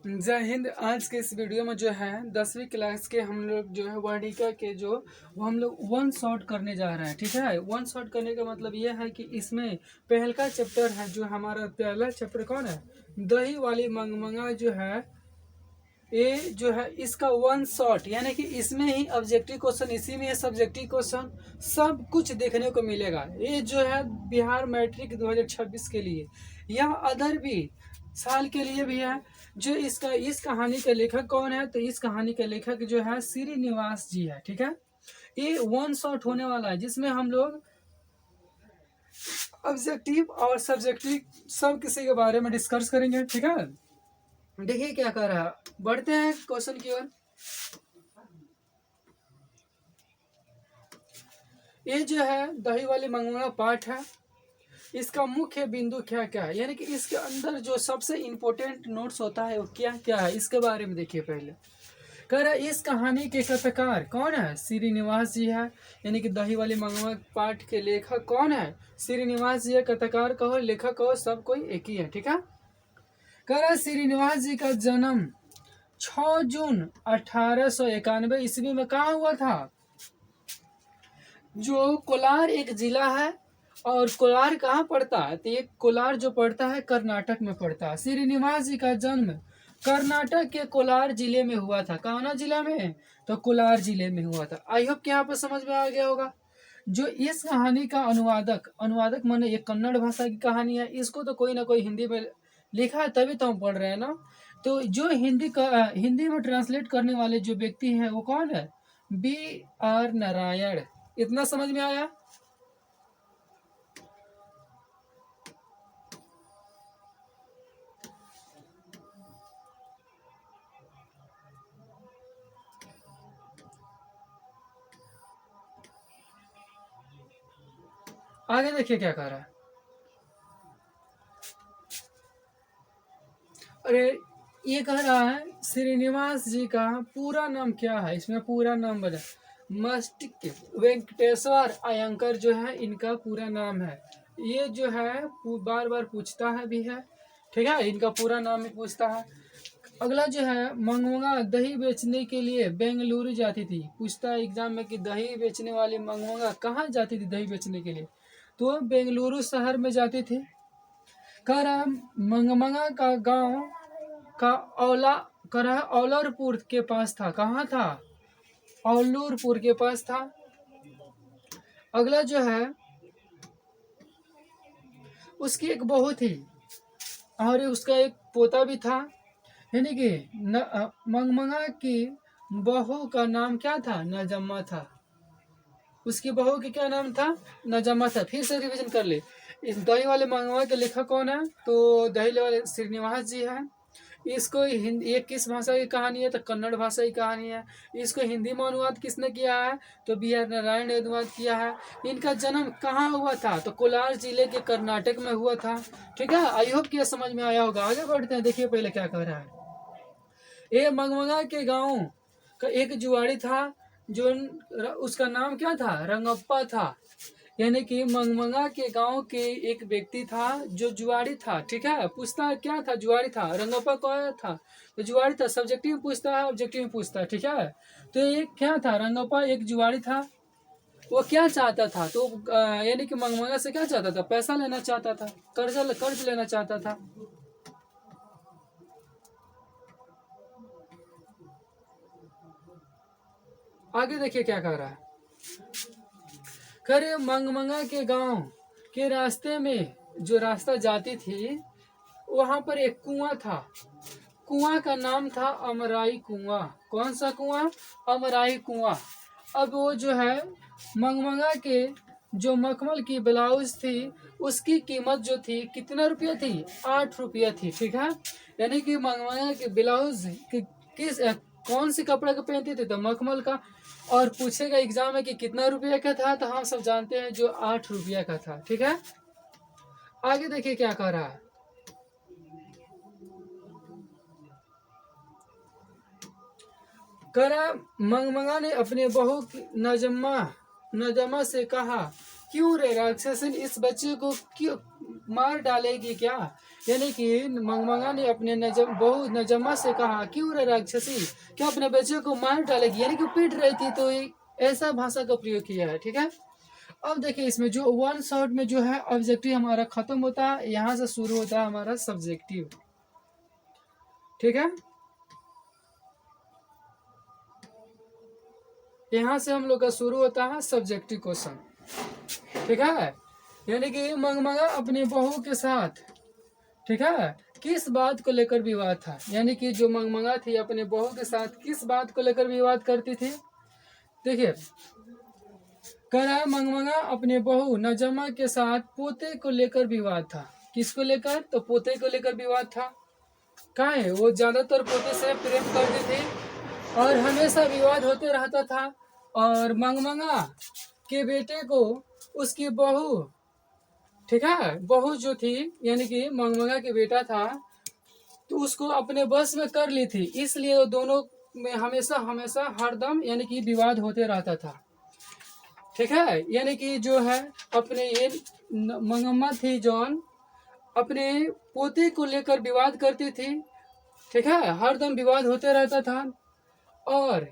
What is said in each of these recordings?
जय हिंद। आज के इस वीडियो में जो है 10वीं क्लास के हम लोग जो है वर्णिका के जो वो हम लोग वन शॉट करने जा रहे हैं। ठीक है, वन शॉट करने का मतलब ये है कि इसमें पहला चैप्टर है जो हमारा पहला चैप्टर कौन है, दही वाली मंगमंगा जो है ये जो है इसका वन शॉट, यानी कि इसमें ही ऑब्जेक्टिव क्वेश्चन, इसी में सब्जेक्टिव क्वेश्चन सब कुछ देखने को मिलेगा। ये जो है बिहार मैट्रिक 2026 के लिए या अदर भी साल के लिए भी है। जो इस कहानी के लेखक कौन है, तो इस कहानी के लेखक जो है श्रीनिवास जी है। ठीक है, ये वन शॉट होने वाला है जिसमें हम लोग ऑब्जेक्टिव और सब्जेक्टिव सब किसी के बारे में डिस्कस करेंगे। ठीक है, देखिए क्या कर रहा है, बढ़ते हैं क्वेश्चन की ओर। ये जो है दही वाली मंगवा पाठ है, इसका मुख्य बिंदु क्या क्या है, यानी कि इसके अंदर जो सबसे इम्पोर्टेंट नोट्स होता है वो क्या क्या है, इसके बारे में देखिए। पहले कह रहा है इस कहानी के कथाकार कौन है, श्रीनिवास जी है। यानी कि दही वाली मंगवा पाठ के लेखक कौन है, श्रीनिवास जी है। कथाकार कहो लेखक कहो सब कोई एक ही है। ठीक है, कह रहा है श्रीनिवास जी का जन्म 6 जून 1891 ईस्वी में कहाँ हुआ था, जो कोलार एक जिला है। और कोलार कहाँ पड़ता है, तो ये कोलार जो पड़ता है कर्नाटक में पड़ता है। श्रीनिवास जी का जन्म कर्नाटक के कोलार जिले में हुआ था। कौन जिला में, तो कोलार जिले में हुआ था। आई होप कि यहाँ पर समझ में आ गया होगा। जो इस कहानी का अनुवादक माने ये कन्नड़ भाषा की कहानी है, इसको तो कोई ना कोई हिंदी में लिखा है तभी तो हम पढ़ रहे हैं ना। तो जो हिंदी में ट्रांसलेट करने वाले जो व्यक्ति हैं वो कौन है, B.R. नारायण। इतना समझ में आया। आगे देखिए क्या कह रहा है। अरे ये कह रहा है श्रीनिवास जी का पूरा नाम क्या है, इसमें पूरा नाम बता। मस्तिष्क वेंकटेश्वर अयंकर जो है इनका पूरा नाम है। ये जो है बार बार पूछता है भी है। ठीक है, इनका पूरा नाम भी पूछता है। अगला जो है मंगमंगा दही बेचने के लिए बेंगलुरु जाती थी। पूछता है एग्जाम में कि दही बेचने वाली मंगमंगा कहाँ जाती थी दही बेचने के लिए, तो बेंगलुरु शहर में जाती थी। कह रहा है मंगमंगा का गांव का औला कह रहा है औलरपुर के पास था। कहाँ था, औलूरपुर के पास था। अगला जो है उसकी एक बहू थी और उसका एक पोता भी था। यानी कि मंगमंगा की बहू का नाम क्या था, नजम्मा था। उसकी बहू की क्या नाम था, नजम्मा था। फिर से रिवीजन कर ले। इस दही वाले मंगमंगा के लेखक कौन है, तो दही वाले श्रीनिवास जी है। इसको हिंदी, ये किस भाषा की कहानी है, तो कन्नड़ भाषा की कहानी है। इसको हिंदी में अनुवाद किसने किया है, तो B.R. नारायण ने अनुवाद किया है। इनका जन्म कहाँ हुआ था, तो कोलार जिले के कर्नाटक में हुआ था। ठीक है, आई होप कि यह समझ में आया होगा। आगे बढ़ते हैं, देखिए पहले क्या कह रहा है। ये मंगमंगा के गांव का एक जुआड़ी था, जो उसका नाम क्या था, रंगप्पा था। यानी कि मंगमंगा के गांव के एक व्यक्ति था जो जुआड़ी था। ठीक है, पूछता है क्या था, जुआड़ी था। रंगप्पा कौन था, तो जुआड़ी था। सब्जेक्टिव पूछता है, ऑब्जेक्टिव पूछता है। ठीक है, तो ये क्या था, रंगप्पा एक जुआड़ी था। वो क्या चाहता था, तो यानी कि मंगमंगा से क्या चाहता था, पैसा लेना चाहता था, कर्ज लेना चाहता था। आगे देखिए क्या कह रहा है। खरे मंगमंगा के गांव के रास्ते में जो रास्ता जाती थी वहां पर एक कुआं था। कुआं का नाम था अमराई कुआं। कौन सा कुआं, अमराई कुआं। अब वो जो है मंगमंगा के जो मखमल की ब्लाउज थी उसकी कीमत जो थी कितना रुपया थी, 8 रुपया थी। ठीक है, यानी कि मंगमंगा की ब्लाउज किस कौन सी कपड़े का पहनते थे, तो मखमल का। और पूछेगा एग्जाम में कि कितना रुपया का था, तो हम सब जानते हैं जो 8 रुपया का था। ठीक है, आगे देखिए क्या कह रहा है। कह रहा मंगमंगा ने अपने बहू नजम्मा से कहा, क्यों रे राक्षसन इस बच्चे को क्यों मार डालेगी क्या। यानी कि मंगमंगा ने अपने बहू नजम्मा से कहा, क्यों रे राक्षसी, क्या अपने बच्चे को मार डालेगी, यानी कि पीट रही थी, तो ऐसा भाषा का प्रयोग किया है। ठीक है, अब देखिए इसमें जो वन शॉट में जो है ऑब्जेक्टिव हमारा खत्म होता है, यहाँ से शुरू होता है हमारा सब्जेक्टिव। ठीक है, यहाँ से हम लोग का शुरू होता है सब्जेक्टिव क्वेश्चन। ठीक है, यानी कि मंगमंगा अपनी बहू के साथ, ठीक है, किस बात को लेकर विवाद था। यानी कि जो मंगमंगा थी अपने बहू के साथ किस बात को लेकर विवाद करती थी। देखिए, कह रहा है मंगमंगा अपने बहू नजमा के साथ पोते को लेकर विवाद था। किसको लेकर, तो पोते को लेकर विवाद था। क्या है, वो ज्यादातर पोते से प्रेम करती थी और हमेशा विवाद होते रहता था। और मंगमंगा के बेटे को उसकी बहू, ठीक है, बहू जो थी यानी कि मंगमंगा के बेटा था, तो उसको अपने बस में कर ली थी, इसलिए वो दोनों में हमेशा हमेशा हरदम यानी कि विवाद होते रहता था। ठीक है, यानी कि जो है अपने ये मंगम्मा थी जॉन अपने पोते को लेकर विवाद करती थी। ठीक है, हरदम विवाद होते रहता था। और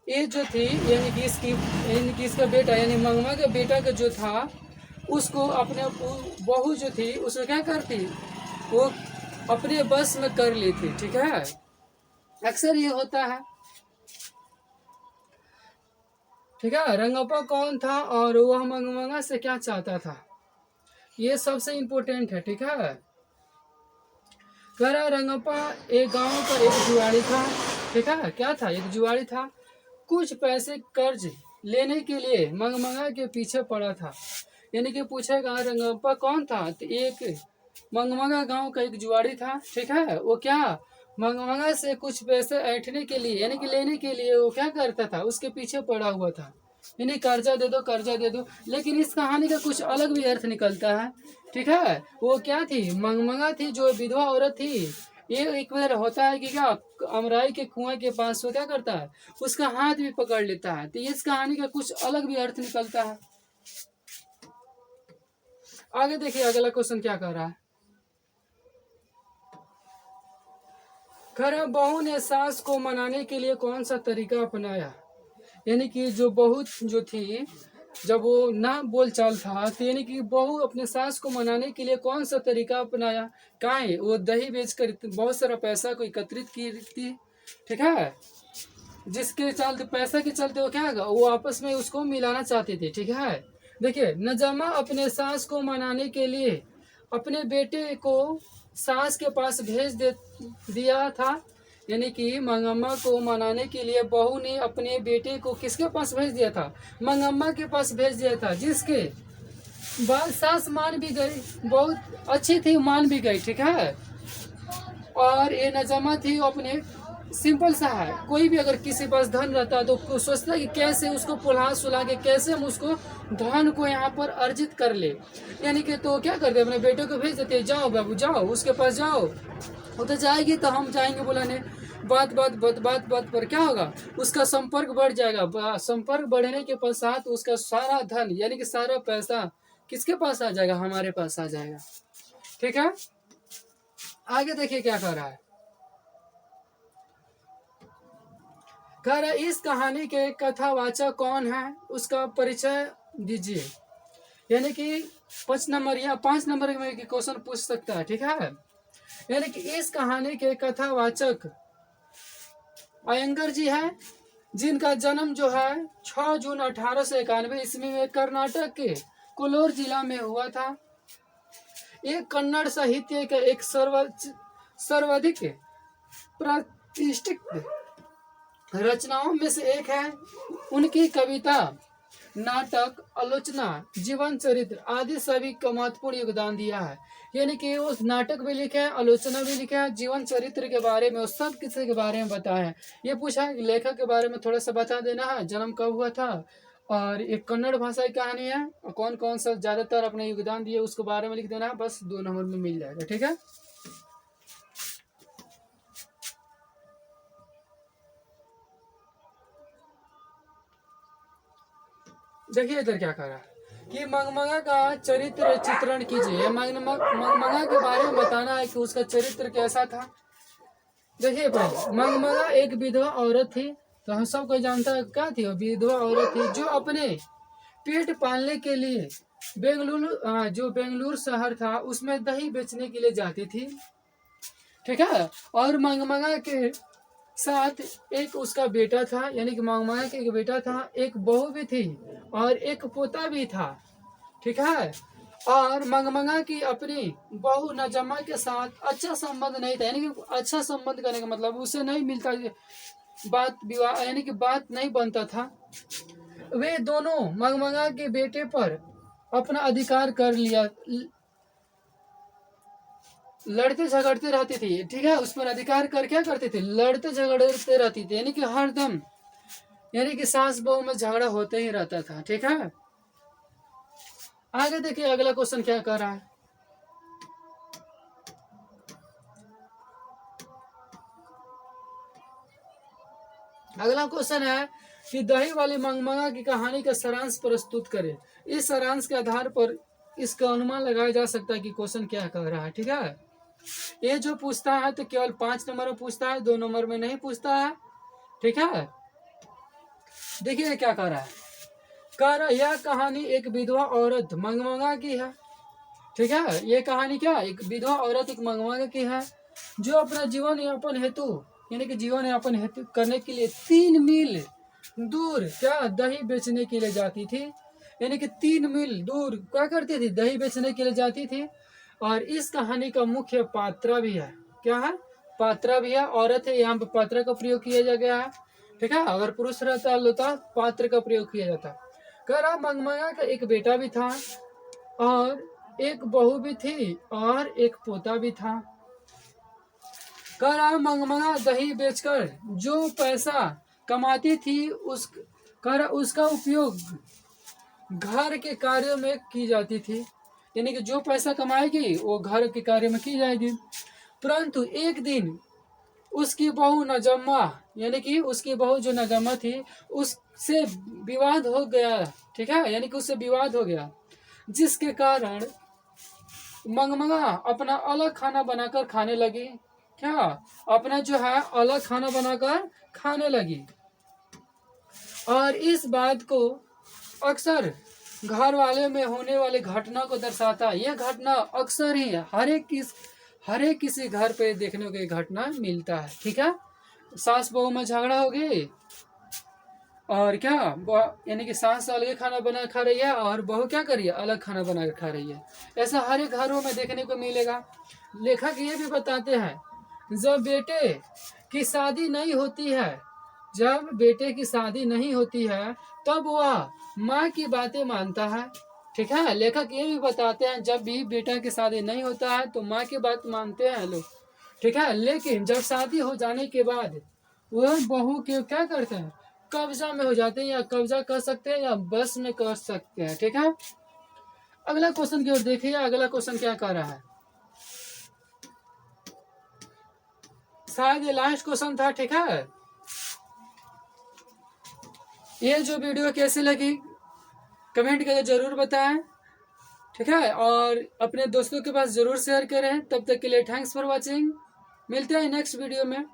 ये जो थी यानी कि इसका बेटा यानी मंगमा का बेटा का जो था, उसको अपने बहू जो थी उसको क्या करती, वो अपने बस में कर ली थी। ठीक है, अक्सर ये होता है। ठीक है, रंगप्पा कौन था और वह मंगमंगा से क्या चाहता था, ये सबसे इम्पोर्टेंट है। ठीक है, कह रहा रंगप्पा एक गांव का एक जुआरी था। ठीक है, क्या था, एक जुआरी था। कुछ पैसे कर्ज लेने के लिए मंगमंगा के पीछे पड़ा था। यानी कि पूछेगा रंगप्पा कौन था, तो एक मंगमंगा गांव का एक जुआरी था। ठीक है, वो क्या मंगमंगा से कुछ पैसे ऐंठने के लिए यानी कि लेने के लिए वो क्या करता था, उसके पीछे पड़ा हुआ था, यानी कर्जा दे दो कर्जा दे दो। लेकिन इस कहानी का कुछ अलग भी अर्थ निकलता है। ठीक है, वो क्या थी, मंगमंगा थी जो विधवा औरत थी। ये एक बार होता है कि क्या अमराई के कुआं के पास वो क्या करता है, उसका हाथ भी पकड़ लेता है, तो इस कहानी का कुछ अलग भी अर्थ निकलता है। आगे देखिए अगला क्वेश्चन क्या कर रहा है। खैर बहू ने सास को मनाने के लिए कौन सा तरीका अपनाया। यानी कि जो बहू जो थी, जब वो ना बोल चाल था, तो यानी कि बहू अपने सास को मनाने के लिए कौन सा तरीका अपनाया। काहे, वो दही बेचकर बहुत सारा पैसा को एकत्रित की थी। ठीक है, जिसके चलते पैसा के चलते वो क्या होगा, वो आपस में उसको मिलाना चाहते थे। ठीक है, देखिए नजमा अपने सास को मनाने के लिए अपने बेटे को सास के पास भेज दे दिया था। यानी कि मंगम्मा को मनाने के लिए बहू ने अपने बेटे को किसके पास भेज दिया था, मंगम्मा के पास भेज दिया था, जिसके बाद सास मान भी गई, बहुत अच्छी थी, मान भी गई। ठीक है, और ये नजमा थी वो अपने सिंपल सा है, कोई भी अगर किसी पास धन रहता है तो सोचता है कि कैसे उसको पुल्हा सुला के कैसे हम उसको धन को यहाँ पर अर्जित कर ले। यानी कि तो क्या करते अपने बेटे को भेज देते, जाओ बाबू जाओ उसके पास जाओ, वो तो जाएगी तो हम जाएंगे बुलाने। बात बात बात बात बात पर क्या होगा, उसका संपर्क बढ़ जाएगा। संपर्क बढ़ने के पश्चात उसका सारा धन यानी कि सारा पैसा किसके पास आ जाएगा, हमारे पास आ जाएगा। ठीक है, आगे देखिए क्या कर रहा है। कह रहा इस कहानी के कथावाचक कौन है, उसका परिचय दीजिए। यानी कि 5 नंबर या 5 नंबर में क्वेश्चन पूछ सकता है। ठीक है, यानी कि इस कहानी के कथावाचक अयंगर जी है, जिनका जन्म जो है 6 जून 1891 ईस्वी में कर्नाटक के कोलोर जिला में हुआ था। एक कन्नड़ साहित्य का एक सर्वाधिक प्रतिष्ठित रचनाओं में से एक है। उनकी कविता, नाटक, आलोचना, जीवन चरित्र आदि सभी का महत्वपूर्ण योगदान दिया है। यानी कि उस नाटक भी लिखे हैं, आलोचना भी लिखे हैं, जीवन चरित्र के बारे में उस सब किसी के बारे में बताया है। ये पूछा है कि लेखक के बारे में थोड़ा सा बता देना है, जन्म कब हुआ था, और एक कन्नड़ भाषा की कहानी है, और कौन कौन सा ज्यादातर अपने योगदान दिए उसके बारे में लिख देना है, बस 2 नंबर में मिल जाएगा। ठीक है, देखिए इधर क्या कर रहा है। कि मंगमंगा का चरित्र चित्रण कीजिए। मंगमंगा के बारे में बताना है कि उसका चरित्र कैसा था। देखिए भाई, मंगमंगा एक विधवा औरत थी। तो हम सब कोई जानता है क्या थी, वो विधवा औरत थी जो अपने पेट पालने के लिए जो बेंगलुरु शहर था उसमें दही बेचने के लिए जाती थी। ठीक है। और मंगमंगा के साथ एक उसका बेटा था, यानी कि मंगमंगा के एक बेटा था, एक बहू भी थी और एक पोता भी था। ठीक है। और मंगमंगा की अपनी बहू नजमा के साथ अच्छा संबंध नहीं था, यानी कि अच्छा संबंध करने का मतलब उसे नहीं मिलता, बात विवाह यानी कि बात नहीं बनता था। वे दोनों मंगमंगा के बेटे पर अपना अधिकार कर लिया, लड़ते झगड़ते रहती थी। ठीक है। उस पर अधिकार कर क्या करते थे, लड़ते झगड़ते रहती थी, यानी कि हरदम, यानी कि सास बहू में झगड़ा होते ही रहता था। ठीक है। आगे देखिए अगला क्वेश्चन क्या कर रहा है। अगला क्वेश्चन है कि दही वाली मंगमंगा की कहानी का सारांश प्रस्तुत करें। इस सारांश के आधार पर इसका अनुमान लगाया जा सकता है कि क्वेश्चन क्या कह रहा है। ठीक है। ये जो पूछता है तो केवल 5 नंबर में पूछता है, 2 नंबर में नहीं पूछता है। ठीक है। देखिए क्या कह रहा है। कह रहा यह कहानी एक विधवा औरत मंगमंगा की है। ठीक है। ये कहानी क्या, एक विधवा औरत एक मंगमंगा की है जो अपना जीवन यापन हेतु, यानी कि जीवन यापन हेतु करने के लिए 3 मील दूर क्या दही बेचने के लिए जाती थी। यानी कि 3 मील दूर क्या करती थी, दही बेचने के लिए जाती थी। और इस कहानी का मुख्य पात्रा भी है। क्या है, पात्रा भी है, औरत है, यहाँ पे पात्रा का प्रयोग किया गया है। ठीक है। अगर पुरुष रहता होता पात्र का प्रयोग किया जाता। कह रहा मंगमंगा का एक बेटा भी था और एक बहू भी थी और एक पोता भी था। कह रहा मंगमंगा दही बेचकर जो पैसा कमाती थी उसका उपयोग घर के कार्यों में की जाती थी, यानी कि जो पैसा कमाएगी वो घर के कार्य में की जाएगी। परंतु एक दिन उसकी बहू नजम्मा, यानी कि उसकी बहू जो नजम्मा थी उससे विवाद हो गया। ठीक है। यानी कि उससे विवाद हो गया जिसके कारण मंगमंगा अपना अलग खाना बनाकर खाने लगी। क्या, अपना जो है अलग खाना बनाकर खाने लगी। और इस बात को अक्सर घर वाले में होने वाली घटना को दर्शाता है। यह घटना अक्सर ही हर एक किसी घर पे देखने को यह घटना मिलता है। ठीक है। सास बहू में झगड़ा हो गई और क्या, यानी कि सास अलग खाना बना खा रही है और बहू क्या कर रही है, अलग खाना बना कर खा रही है। ऐसा हर एक घरों में देखने को मिलेगा। लेखक ये भी बताते हैं जब बेटे की शादी नहीं होती है, जब बेटे की शादी नहीं होती है तब वह माँ की बातें मानता है। ठीक है। लेखक ये भी बताते हैं जब भी बेटा की शादी नहीं होता है तो माँ की बात मानते हैं लोग। ठीक है। लेकिन जब शादी हो जाने के बाद वह बहू के क्या करते हैं, कब्जा में हो जाते हैं, या कब्जा कर सकते हैं या बस में कर सकते हैं। ठीक है। अगला क्वेश्चन की ओर देखिए। अगला क्वेश्चन क्या कर रहा है, शायद ये लास्ट क्वेश्चन था। ठीक है। ये जो वीडियो कैसी लगी कमेंट करके जरूर बताएं। ठीक है। और अपने दोस्तों के पास जरूर शेयर करें। तब तक के लिए थैंक्स फॉर वॉचिंग। मिलते हैं नेक्स्ट वीडियो में।